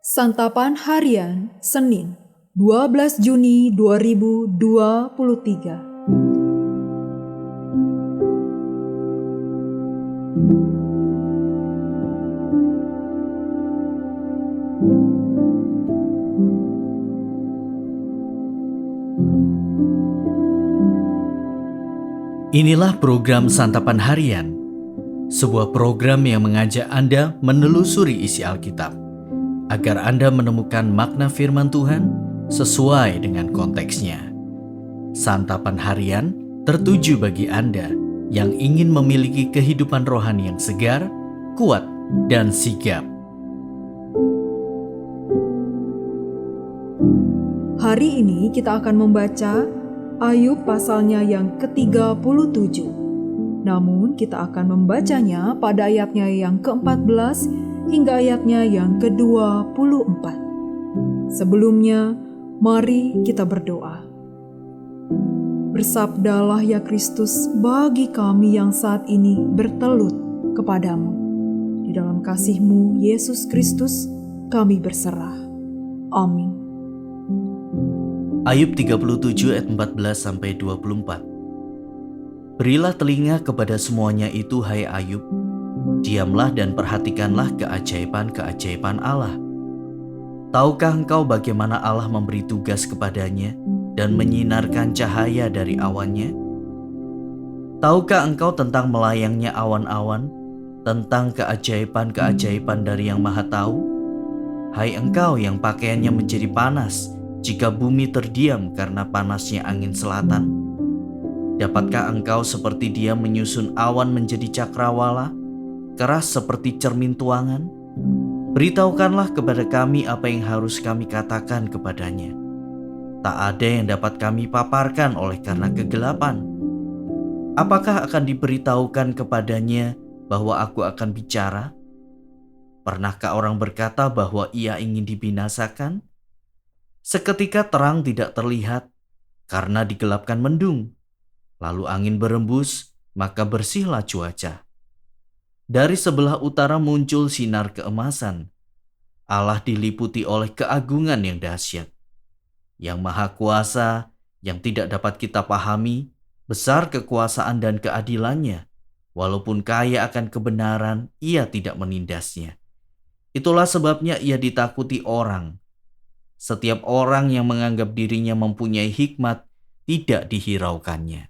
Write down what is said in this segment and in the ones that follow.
Santapan Harian Senin 12 Juni 2023. Inilah program Santapan Harian, sebuah program yang mengajak Anda menelusuri isi Alkitab, agar Anda menemukan makna firman Tuhan sesuai dengan konteksnya. Santapan Harian tertuju bagi Anda yang ingin memiliki kehidupan rohani yang segar, kuat, dan sigap. Hari ini kita akan membaca Ayub pasalnya yang ke-37. Namun kita akan membacanya pada ayatnya yang ke-14 hingga ayatnya yang ke-24. Sebelumnya, mari kita berdoa. Bersabdalah ya Kristus bagi kami yang saat ini bertelut kepadamu. Di dalam kasih-Mu, Yesus Kristus, kami berserah. Amin. Ayub 37 ayat 14-24. Berilah telinga kepada semuanya itu, hai Ayub. Diamlah dan perhatikanlah keajaiban-keajaiban Allah. Tahukah engkau bagaimana Allah memberi tugas kepadanya dan menyinarkan cahaya dari awannya? Tahukah engkau tentang melayangnya awan-awan, tentang keajaiban-keajaiban dari Yang Maha Tahu? Hai engkau yang pakaiannya menjadi panas, jika bumi terdiam karena panasnya angin selatan, dapatkah engkau seperti Dia menyusun awan menjadi cakrawala, keras seperti cermin tuangan? Beritahukanlah kepada kami apa yang harus kami katakan kepadanya. Tak ada yang dapat kami paparkan oleh karena kegelapan. Apakah akan diberitahukan kepadanya bahwa aku akan bicara? Pernahkah orang berkata bahwa ia ingin dibinasakan? Seketika terang tidak terlihat, karena digelapkan mendung. Lalu angin berembus, maka bersihlah cuaca. Dari sebelah utara muncul sinar keemasan. Allah diliputi oleh keagungan yang dahsyat. Yang Maha Kuasa, yang tidak dapat kita pahami, besar kekuasaan dan keadilannya. Walaupun kaya akan kebenaran, Ia tidak menindasnya. Itulah sebabnya Ia ditakuti orang. Setiap orang yang menganggap dirinya mempunyai hikmat tidak dihiraukannya.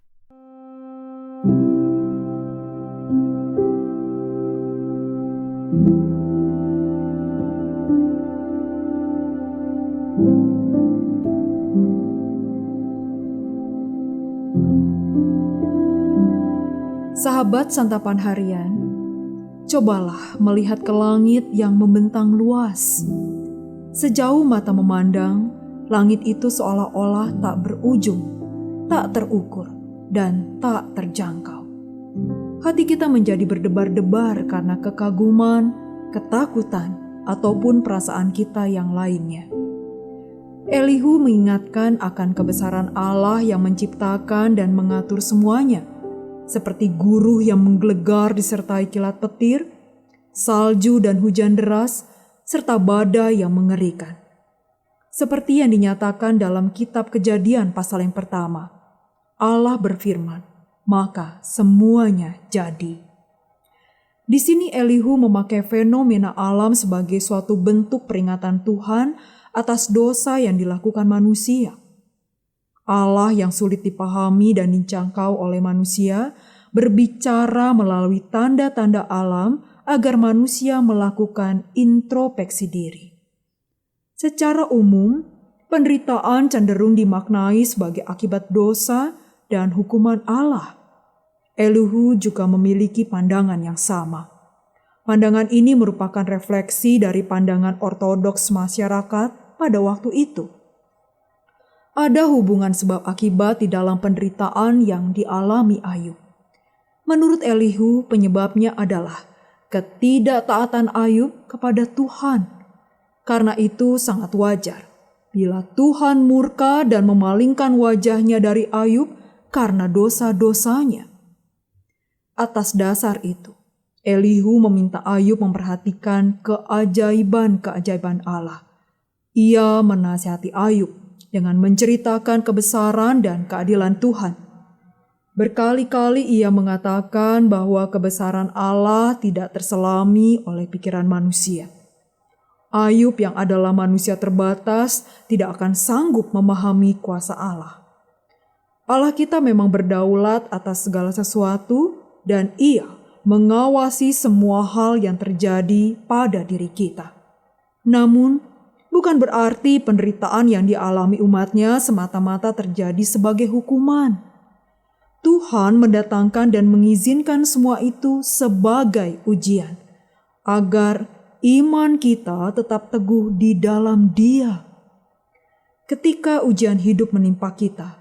Sahabat Santapan Harian, cobalah melihat ke langit yang membentang luas. Sejauh mata memandang, langit itu seolah-olah tak berujung, tak terukur, dan tak terjangkau. Hati kita menjadi berdebar-debar karena kekaguman, ketakutan, ataupun perasaan kita yang lainnya. Elihu mengingatkan akan kebesaran Allah yang menciptakan dan mengatur semuanya, seperti guru yang menggelegar disertai kilat petir, salju dan hujan deras, serta badai yang mengerikan. Seperti yang dinyatakan dalam kitab Kejadian pasal yang pertama, Allah berfirman, maka semuanya jadi. Di sini Elihu memakai fenomena alam sebagai suatu bentuk peringatan Tuhan atas dosa yang dilakukan manusia. Allah yang sulit dipahami dan dijangkau oleh manusia berbicara melalui tanda-tanda alam agar manusia melakukan introspeksi diri. Secara umum, penderitaan cenderung dimaknai sebagai akibat dosa dan hukuman Allah. Elihu juga memiliki pandangan yang sama. Pandangan ini merupakan refleksi dari pandangan ortodoks masyarakat pada waktu itu. Ada hubungan sebab akibat di dalam penderitaan yang dialami Ayub. Menurut Elihu, penyebabnya adalah ketidaktaatan Ayub kepada Tuhan. Karena itu sangat wajar bila Tuhan murka dan memalingkan wajahnya dari Ayub karena dosa-dosanya. Atas dasar itu, Elihu meminta Ayub memperhatikan keajaiban-keajaiban Allah. Ia menasihati Ayub dengan menceritakan kebesaran dan keadilan Tuhan. Berkali-kali ia mengatakan bahwa kebesaran Allah tidak terselami oleh pikiran manusia. Ayub yang adalah manusia terbatas tidak akan sanggup memahami kuasa Allah. Allah kita memang berdaulat atas segala sesuatu dan Ia mengawasi semua hal yang terjadi pada diri kita. Namun, bukan berarti penderitaan yang dialami umatnya semata-mata terjadi sebagai hukuman. Tuhan mendatangkan dan mengizinkan semua itu sebagai ujian, agar iman kita tetap teguh di dalam Dia. Ketika ujian hidup menimpa kita,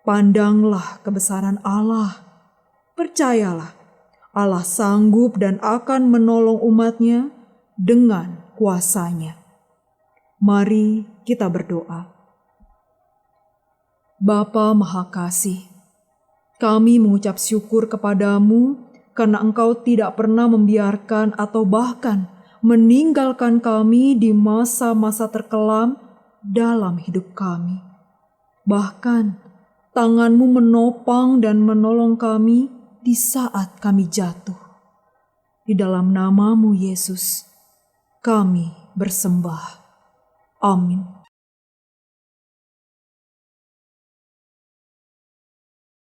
pandanglah kebesaran Allah. Percayalah, Allah sanggup dan akan menolong umatnya dengan kuasa-Nya. Mari kita berdoa. Bapa Maha Kasih, kami mengucap syukur kepadamu karena Engkau tidak pernah membiarkan atau bahkan meninggalkan kami di masa-masa terkelam dalam hidup kami. Bahkan tangan-Mu menopang dan menolong kami di saat kami jatuh. Di dalam nama-Mu Yesus, kami bersembah. Amin.